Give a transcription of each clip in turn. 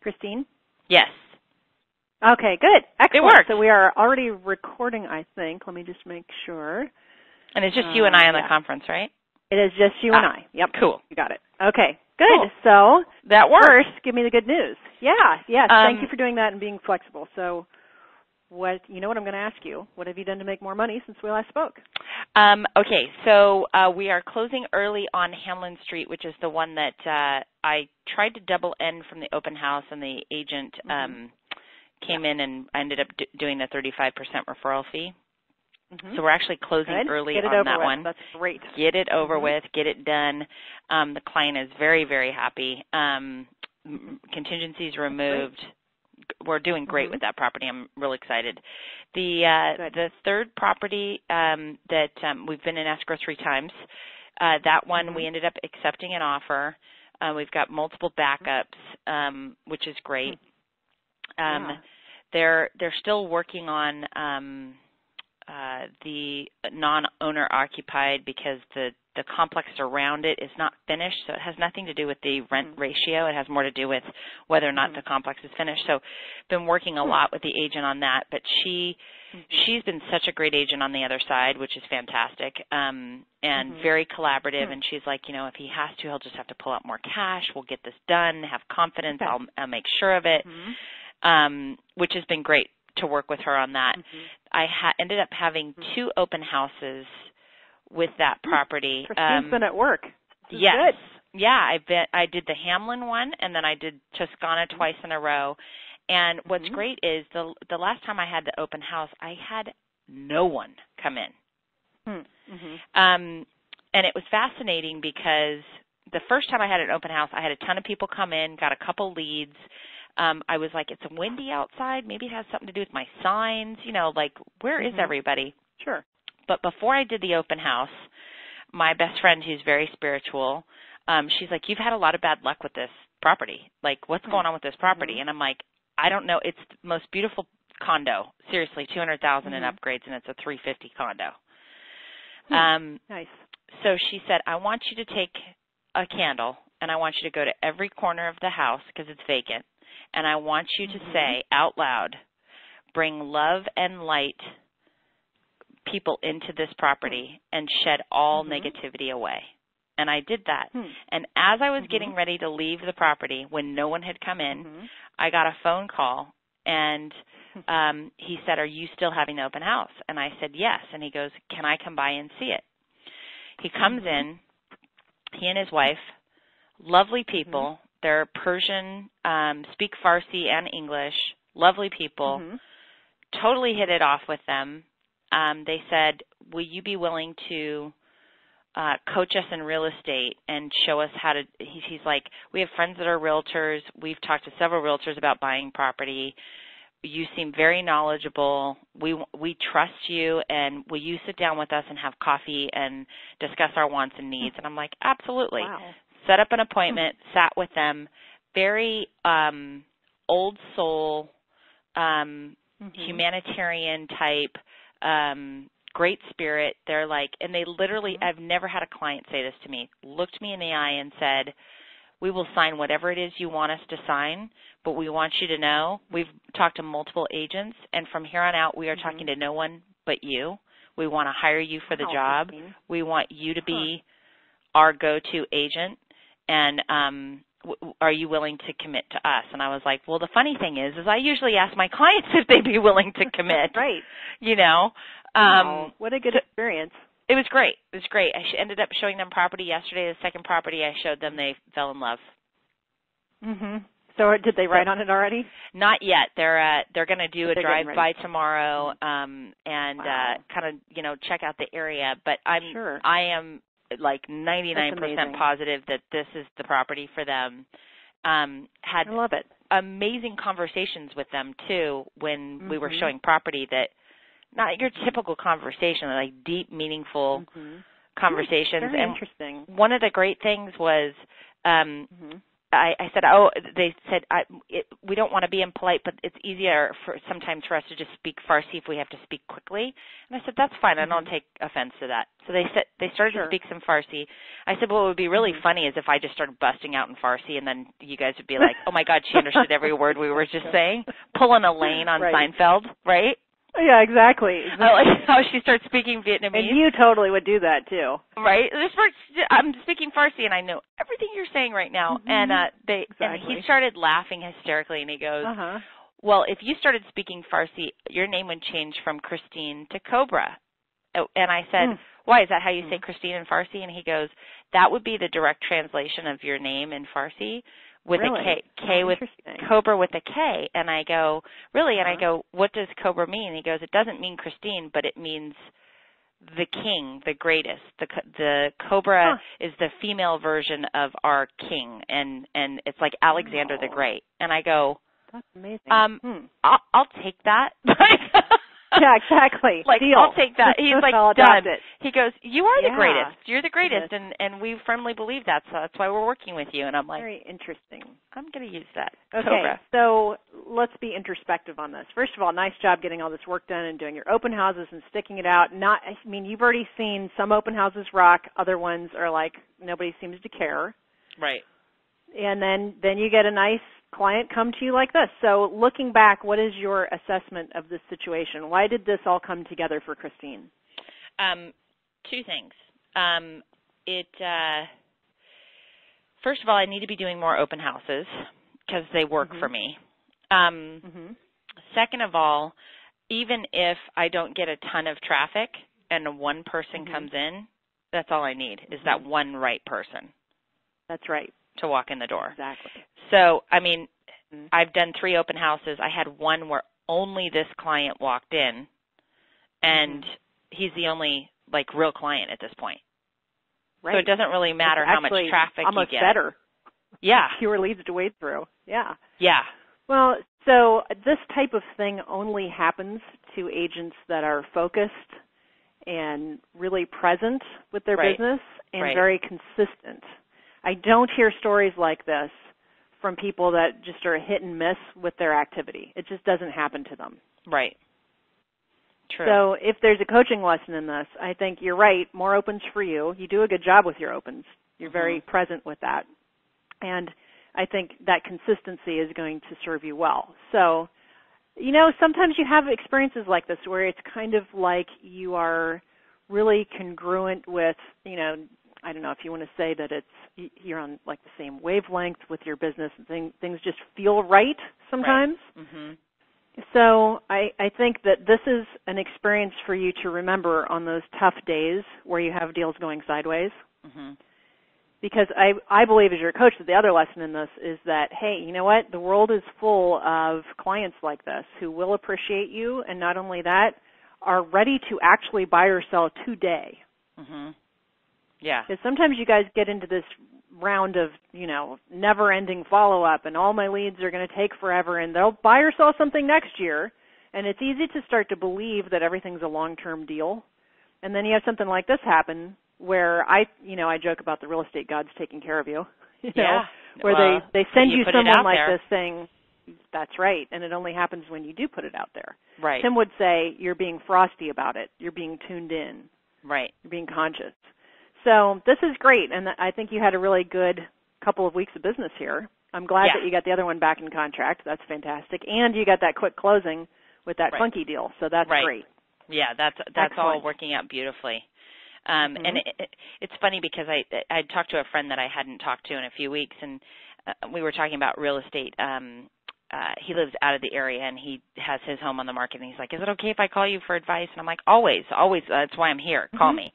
Christine? Yes. Okay, good. Excellent. It worked. So we are already recording, I think. Let me just make sure. And it's just you and I on the yeah. conference, right? It is just you and I. Yep. Cool. You got it. Okay, good. Cool. So that works. First, give me the good news. Yeah, yes. Thank you for doing that and being flexible. So what I'm going to ask you. What have you done to make more money since we last spoke? Okay, so we are closing early on Hamlin Street, which is the one that I tried to double end from the open house, and the agent came in, and I ended up doing a 35% referral fee. So we're actually closing early on that one. That's great. Get it over with, get it done. The client is very, very happy. Contingencies removed. We're doing great with that property. I'm really excited. The third property that we've been in escrow 3 times, that one we ended up accepting an offer. We've got multiple backups, which is great. They're still working on the non-owner occupied because the complex around it is not finished, so it has nothing to do with the rent ratio. It has more to do with whether or not the complex is finished. So been working a lot with the agent on that, but she's been such a great agent on the other side, which is fantastic, and very collaborative, and she's like, if he has to, he'll just have to pull out more cash. We'll get this done. Have confidence. I'll make sure of it, which has been great to work with her on that. I ended up having 2 open houses with that property. Christine's been at work. Yes. Good. Yeah, I did the Hamlin one, and then I did Toscana twice in a row. And what's great is the last time I had the open house, I had no one come in. And it was fascinating because the first time I had an open house, I had a ton of people come in, got a couple leads. I was like, it's windy outside. Maybe it has something to do with my signs. Like, where is everybody? Sure. But before I did the open house, my best friend, who's very spiritual, she's like, you've had a lot of bad luck with this property. Like, what's going on with this property? And I'm like, I don't know. It's the most beautiful condo. Seriously, $200,000 in upgrades, and it's a $350 condo. Nice. So she said, I want you to take a candle, and I want you to go to every corner of the house because it's vacant. And I want you to say out loud, bring love and light people into this property and shed all negativity away. And I did that. And as I was getting ready to leave the property, when no one had come in, I got a phone call, and he said, are you still having the open house? And I said, yes. And he goes, can I come by and see it? He comes in, he and his wife, lovely people. They're Persian, speak Farsi and English, lovely people, totally hit it off with them. They said, will you be willing to coach us in real estate and show us how to, he's like, we have friends that are realtors. We've talked to several realtors about buying property. You seem very knowledgeable. We trust you, and will you sit down with us and have coffee and discuss our wants and needs? And I'm like, absolutely. Wow. Set up an appointment, sat with them, very old soul, humanitarian type, great spirit. They're like, and they literally, I've never had a client say this to me, looked me in the eye and said, we will sign whatever it is you want us to sign, but we want you to know, we've talked to multiple agents, and from here on out, we are talking to no one but you. We want to hire you for the job. We want you to be our go-to agent. And are you willing to commit to us? And I was like, well, the funny thing is I usually ask my clients if they'd be willing to commit. Right. Wow, what a good experience. It was great. It was great. I ended up showing them property yesterday. The second property I showed them, they fell in love. So did they write on it already? Not yet. They're going to do a drive-by tomorrow and kind of, check out the area. But I am like 99% positive that this is the property for them. Had I love it. Amazing conversations with them too when we were showing property, that not your typical conversation, like deep, meaningful conversations. Very interesting. One of the great things was I said, oh, they said, we don't want to be impolite, but it's easier sometimes for us to just speak Farsi if we have to speak quickly. And I said, that's fine. I don't take offense to that. So they started to speak some Farsi. I said, well, what would be really funny is if I just started busting out in Farsi, and then you guys would be like, oh my God, she understood every word we were just saying, pulling a lane on Seinfeld, right? Yeah, exactly. I like how she starts speaking Vietnamese. And you totally would do that too, right? I'm speaking Farsi, and I know everything you're saying right now. And and he started laughing hysterically, and he goes, "Well, if you started speaking Farsi, your name would change from Christine to Cobra." And I said, "Why? Is that how you say Christine in Farsi?" And he goes, "That would be the direct translation of your name in Farsi." With a K with Cobra with a K. And I go, really? And I go, what does Cobra mean? And he goes, it doesn't mean Christine, but it means the king, the greatest. The Cobra is the female version of our king, and it's like Alexander the Great. And I go, that's amazing. I'll take that. Yeah, exactly. Like, deal. I'll take that. He's like, done. He goes, you are the greatest. You're the greatest, and we firmly believe that, so that's why we're working with you. And I'm like, very interesting. I'm going to use that. Okay, Cobra. so let's be introspective on this. First of all, nice job getting all this work done and doing your open houses and sticking it out. You've already seen some open houses rock. Other ones are like, nobody seems to care. Right. And then you get a nice client come to you like this. So looking back, what is your assessment of this situation? Why did this all come together for Christine? Two things. First of all, I need to be doing more open houses because they work for me. Second of all, even if I don't get a ton of traffic and one person comes in, that's all I need is that one right person. That's right. To walk in the door. Exactly. So, I mean, I've done 3 open houses. I had one where only this client walked in, and he's the only, like, real client at this point. Right. So it doesn't really matter how much traffic you get. Better. Yeah. Fewer leads to wade through. Yeah. Yeah. Well, so this type of thing only happens to agents that are focused and really present with their business and very consistent. I don't hear stories like this from people that just are hit and miss with their activity. It just doesn't happen to them. Right. True. So if there's a coaching lesson in this, I think you're right, more opens for you. You do a good job with your opens. You're very present with that. And I think that consistency is going to serve you well. So, sometimes you have experiences like this where it's kind of like you are really congruent with, I don't know if you want to say that you're on like the same wavelength with your business and things just feel right sometimes. Right. So I think that this is an experience for you to remember on those tough days where you have deals going sideways. Because I believe as your coach that the other lesson in this is that, hey, you know what? The world is full of clients like this who will appreciate you, and not only that, are ready to actually buy or sell today. Yeah. Because sometimes you guys get into this round of, never-ending follow-up, and all my leads are going to take forever, and they'll buy or sell something next year, and it's easy to start to believe that everything's a long-term deal. And then you have something like this happen where I joke about the real estate gods taking care of you, where they send you someone like this saying, that's right, and it only happens when you do put it out there. Right. Tim would say you're being frosty about it. You're being tuned in. Right. You're being conscious. So this is great, and I think you had a really good couple of weeks of business here. I'm glad that you got the other one back in contract. That's fantastic. And you got that quick closing with that funky deal, so that's great. Yeah, that's all working out beautifully. And it's funny because I talked to a friend that I hadn't talked to in a few weeks, and we were talking about real estate. He lives out of the area, and he has his home on the market, and he's like, is it okay if I call you for advice? And I'm like, always. That's why I'm here. Call me.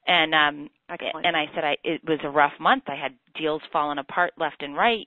And I said it was a rough month. I had deals falling apart left and right,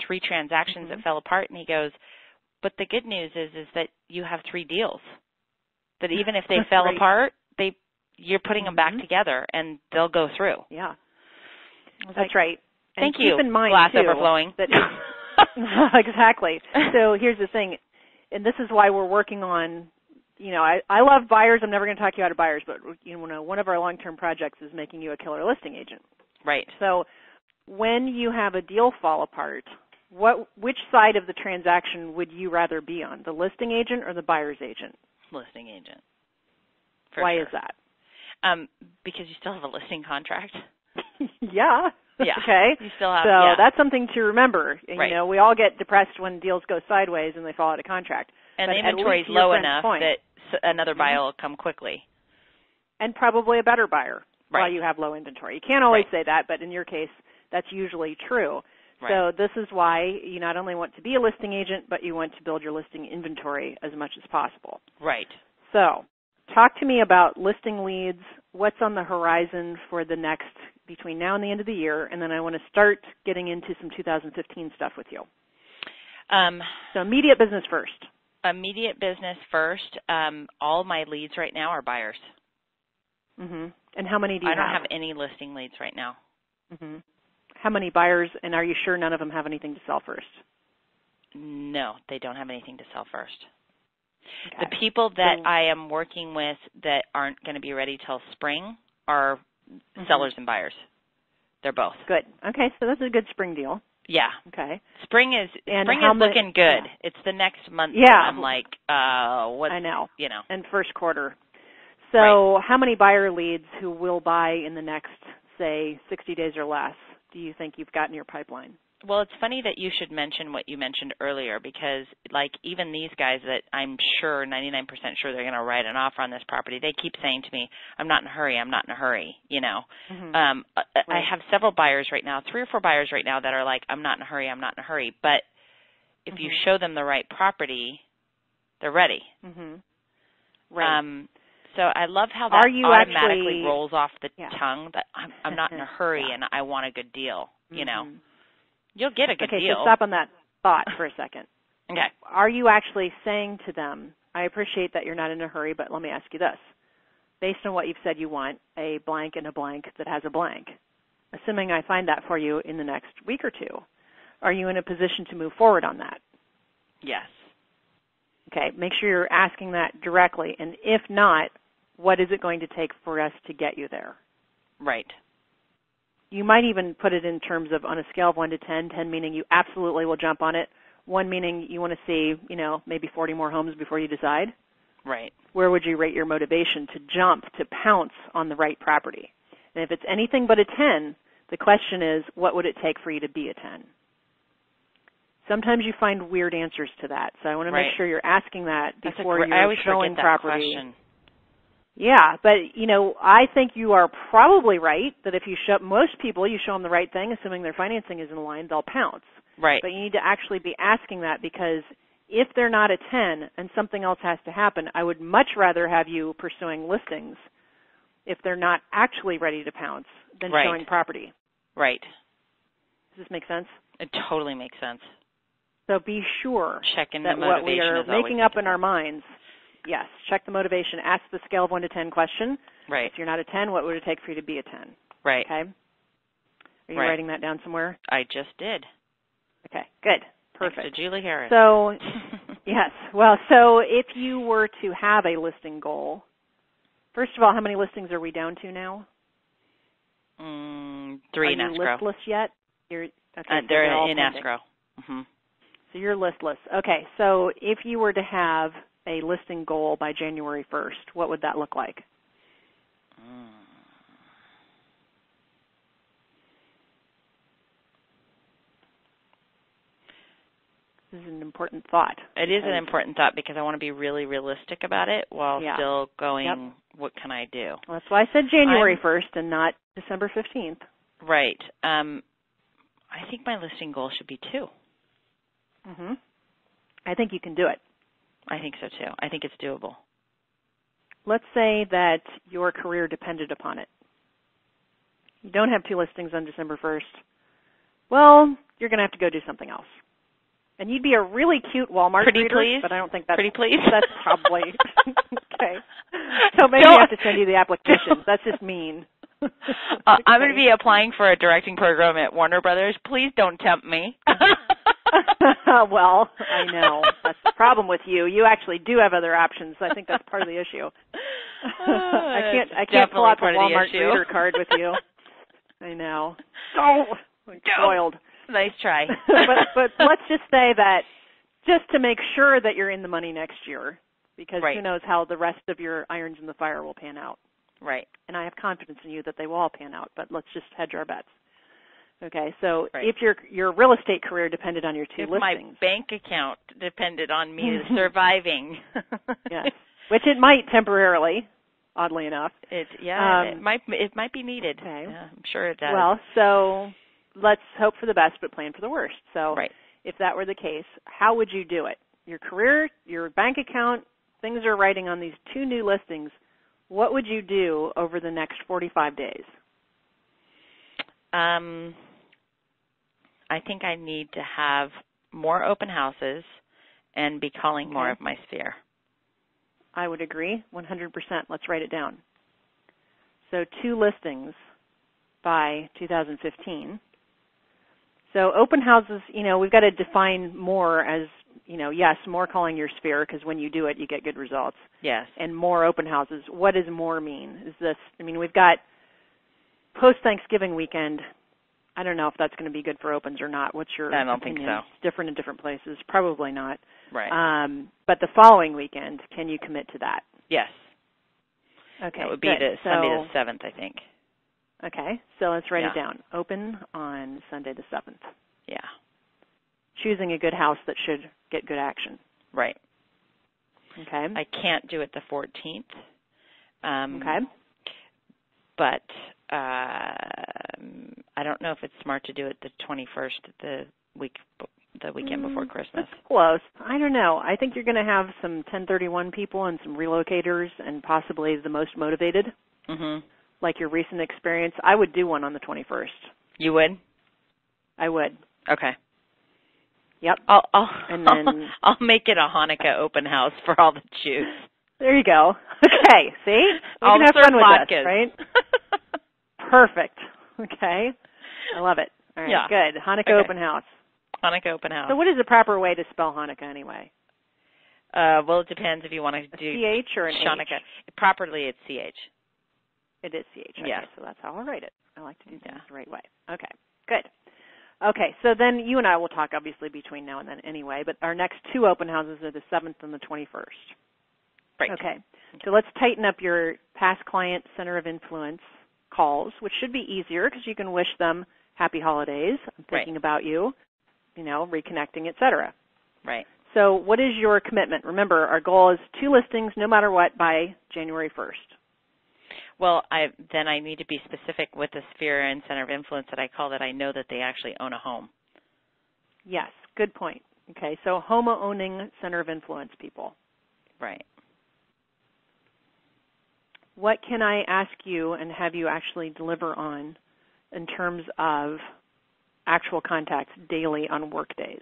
3 transactions that fell apart. And he goes, but the good news is that you have 3 deals. That even if they fell apart, you're putting them back together, and they'll go through. Yeah, that's right. And thank you. Keep in mind, glass too, overflowing. That exactly. So here's the thing, and this is why we're working on. I love buyers. I'm never going to talk you out of buyers, but one of our long-term projects is making you a killer listing agent. Right. So when you have a deal fall apart, which side of the transaction would you rather be on, the listing agent or the buyer's agent? Listing agent. Why sure. is that? Because you still have a listing contract. Yeah. Yeah. Okay. You still have. So that's something to remember. Right. You know, we all get depressed when deals go sideways and they fall out of contract. And but the inventory is low enough that another mm-hmm. buyer will come quickly. And probably a better buyer right. while you have low inventory. You can't always right. say that, but in your case, that's usually true. Right. So this is why you not only want to be a listing agent, but you want to build your listing inventory as much as possible. Right. So talk to me about listing leads. What's on the horizon for the next, between now and the end of the year, and then I want to start getting into some 2015 stuff with you. So immediate business first. Immediate business first. All my leads right now are buyers. Mm-hmm. And how many do you have? I don't have any listing leads right now. Mm-hmm. How many buyers, and are you sure none of them have anything to sell first? No, they don't have anything to sell first. Okay. The people that I am working with that aren't going to be ready till spring are mm-hmm. sellers and buyers. They're both. Good. Okay, so that's a good spring deal. Yeah. Okay. Spring is looking good. Yeah. It's the next month. Yeah. I'm like, what? I know. You know. And first quarter. So how many buyer leads who will buy in the next, say, 60 days or less do you think you've got in your pipeline? Well, it's funny that you should mention what you mentioned earlier because, like, even these guys that I'm sure, 99% sure they're going to write an offer on this property, they keep saying to me, I'm not in a hurry, I'm not in a hurry, you know. Mm-hmm. I have several buyers right now, 3 or 4 buyers right now that are like, I'm not in a hurry, I'm not in a hurry. But if mm-hmm. you show them the right property, they're ready. Mm-hmm. Right. So I love how that automatically rolls off the yeah. tongue that I'm not in a hurry yeah. and I want a good deal, you know. Mm-hmm. You'll get a good deal. Okay, so stop on that thought for a second. Okay. Are you actually saying to them, I appreciate that you're not in a hurry, but let me ask you this. Based on what you've said you want, a blank and a blank that has a blank, assuming I find that for you in the next week or two, are you in a position to move forward on that? Yes. Okay, make sure you're asking that directly, and if not, what is it going to take for us to get you there? Right. You might even put it in terms of on a scale of 1 to 10, 10 meaning you absolutely will jump on it, 1 meaning you want to see, you know, maybe 40 more homes before you decide. Right. Where would you rate your motivation to jump, to pounce on the right property? And if it's anything but a 10, the question is, what would it take for you to be a 10? Sometimes you find weird answers to that, so I want to make sure you're asking that before you're showing property. Question. Yeah, but, you know, I think you are probably right that if you show most people, you show them the right thing, assuming their financing is in line, they'll pounce. Right. But you need to actually be asking that because if they're not a 10 and something else has to happen, I would much rather have you pursuing listings if they're not actually ready to pounce than showing property. Right. Does this make sense? It totally makes sense. So be sure Checking that the motivation what we are is making up in our minds, yes, check the motivation. Ask the scale of 1 to 10 question. Right. If you're not a 10, what would it take for you to be a 10? Right. Okay. Are you writing that down somewhere? I just did. Okay, good. Perfect. Next to Julie Harris. So, yes. Well, so if you were to have a listing goal, first of all, how many listings are we down to now? 3 in escrow. Are you listless yet? They're in escrow. Mm-hmm. So you're listless. Okay, so if you were to have a listing goal by January 1st, what would that look like? This is an important thought. It is an important thought because I want to be really realistic about it while still going, what can I do? Well, that's why I said January 1st and not December 15th. Right. I think my listing goal should be 2. Mm-hmm. I think you can do it. I think so, too. I think it's doable. Let's say that your career depended upon it. You don't have 2 listings on December 1st. Well, you're going to have to go do something else. And you'd be a really cute Walmart Pretty reader, please? but I don't think that's... Pretty please? That's probably... okay. So maybe you have to send you the applications. That's just mean. I'm going to be applying for a directing program at Warner Brothers. Please don't tempt me. Well, I know. That's the problem with you. You actually do have other options. I think that's part of the issue. I can't pull out the Walmart reader card with you. I know. Oh, Spoiled. Nice try. but let's just say that just to make sure that you're in the money next year, because Right. who knows how the rest of your irons in the fire will pan out. Right. And I have confidence in you that they will all pan out, but let's just hedge our bets. Okay, so Right. if your real estate career depended on your two If listings. my bank account depended on me surviving. Yes, which it might temporarily, oddly enough. It might be needed. Okay. Yeah, I'm sure it does. Well, so let's hope for the best but plan for the worst. So right. if that were the case, how would you do it? Your career, your bank account, things are writing on these two new listings. What would you do over the next 45 days? I think I need to have more open houses and be calling more of my sphere. I would agree, 100%. Let's write it down. So 2 listings by 2015. So open houses, we've got to define more as, yes, more calling your sphere, because when you do it, you get good results. Yes. And more open houses. What does more mean? Is this, we've got post-Thanksgiving weekend. I don't know if that's going to be good for opens or not. What's your opinion? I don't think so. It's different in different places. Probably not. Right. But the following weekend, can you commit to that? Yes. Okay. That would be Sunday the 7th, I think. Okay. So let's write Yeah. it down. Open on Sunday the 7th. Yeah. Choosing a good house that should get good action. Right. Okay. I can't do it the 14th. Okay. But I don't know if it's smart to do it the 21st, the weekend before Christmas. That's close. I don't know. I think you're going to have some 1031 people and some relocators and possibly the most motivated, like your recent experience. I would do one on the 21st. You would? I would. Okay. Yep. And then I'll make it a Hanukkah open house for all the Jews. There you go. Okay. See? We I'll can have fun with vodkas. this, right? Perfect. Okay. I love it. All right. Yeah. Good. Hanukkah open house. Hanukkah open house. So what is the proper way to spell Hanukkah anyway? Well, it depends if you want to do CH or an Hanukkah. H? Properly, it's CH. It is CH. Okay, yeah. So that's how I'll write it. I like to do things the right way. Okay. Good. Okay. So then you and I will talk obviously between now and then anyway, but our next 2 open houses are the 7th and the 21st. Right. Okay. So let's tighten up your past client center of influence calls, which should be easier because you can wish them happy holidays. I'm thinking about you, reconnecting, et cetera. Right. So what is your commitment? Remember, our goal is 2 listings no matter what by January 1st. Well, I need to be specific with the sphere and center of influence that I call that I know that they actually own a home. Yes, good point. Okay, so home-owning center of influence people. Right. What can I ask you and have you actually deliver on in terms of actual contacts daily on work days?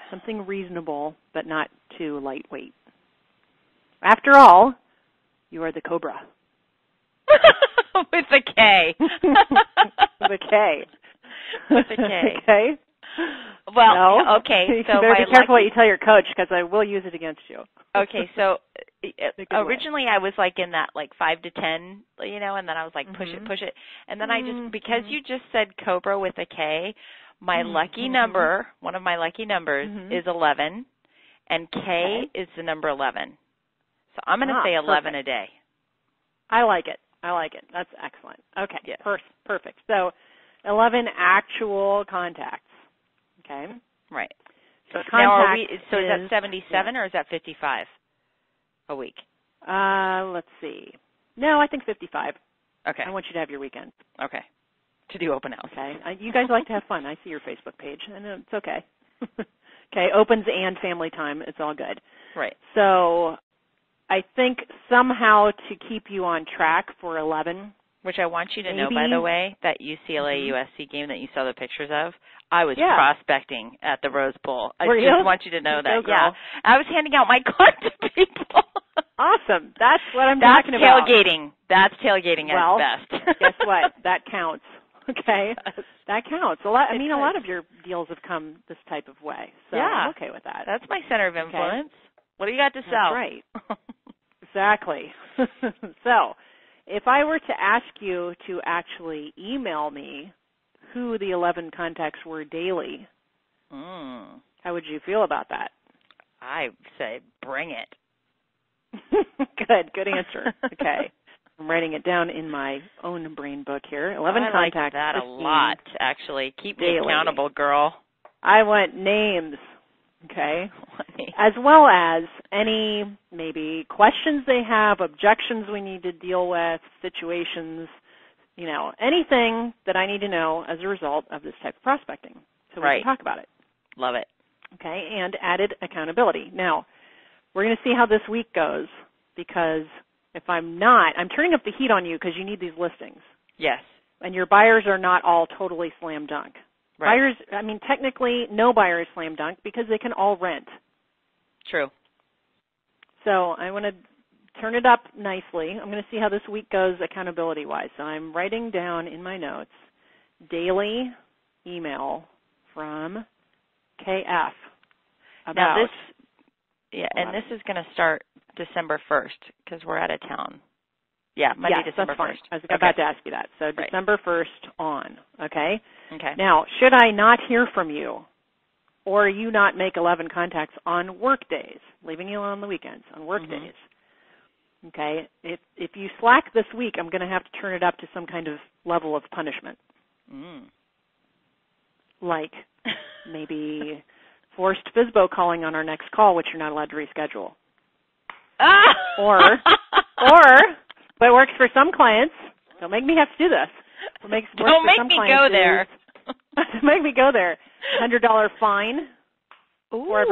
Something reasonable, but not too lightweight. After all, you are the Cobra. With a K. With a K. With a K. Okay. Well, no? okay. You So better be careful what you tell your coach because I will use it against you. Okay, so originally I was like in that 5 to 10, and then I was like push it, and then I just because you just said Cobra with a K, my lucky number, one of my lucky numbers is 11, and K is the number 11. So I'm going to say 11 a day. I like it. That's excellent. Okay. Yes. Perfect. So 11 actual contacts. Okay. Right. So now is that 77 or is that 55 a week? Let's see. No, I think 55. Okay. I want you to have your weekend. Okay. To do open house. Okay. You guys like to have fun. I see your Facebook page. I know it's okay. Okay. Opens and family time. It's all good. Right. So I think somehow to keep you on track for 11. Which I want you to know, by the way, that UCLA-USC game that you saw the pictures of, I was prospecting at the Rose Bowl. I just want you to know that. Yeah. I was handing out my card to people. Awesome. That's what I'm talking about. That's tailgating. That's tailgating at its best. Guess what? That counts. Okay, that counts. A lot. I mean, a lot of your deals have come this type of way, so yeah. I'm okay with that. That's my center of influence. Okay. What do you got to That's sell? right. Exactly. So, if I were to ask you to actually email me who the 11 contacts were daily, how would you feel about that? I say bring it. Good answer. Okay. I'm writing it down in my own brain book here. 11 I contacts. like that a lot, actually. Keep me daily. accountable, girl. I want names, okay, as well as any maybe questions they have, objections we need to deal with, situations, anything that I need to know as a result of this type of prospecting. So we can talk about it. Love it. Okay, and added accountability. Now, we're going to see how this week goes, because if I'm turning up the heat on you because you need these listings. Yes. And your buyers are not all totally slam dunk. Right. Buyers, technically no buyer is slam dunk because they can all rent. True. So I want to turn it up nicely. I'm going to see how this week goes accountability-wise. So I'm writing down in my notes, daily email from KF about now and this is going to start December 1st because we're out of town. Yeah, Monday, December 1st. I was about to ask you that. So December 1st on, okay? Okay. Now, should I not hear from you or you not make 11 contacts on work days, leaving you alone on the weekends, on work days, okay, if you slack this week, I'm going to have to turn it up to some kind of level of punishment. Like maybe forced FSBO calling on our next call, which you're not allowed to reschedule. Or, but it works for some clients. Don't make me have to do this. Don't make me go there. Make me go there. $100 fine for every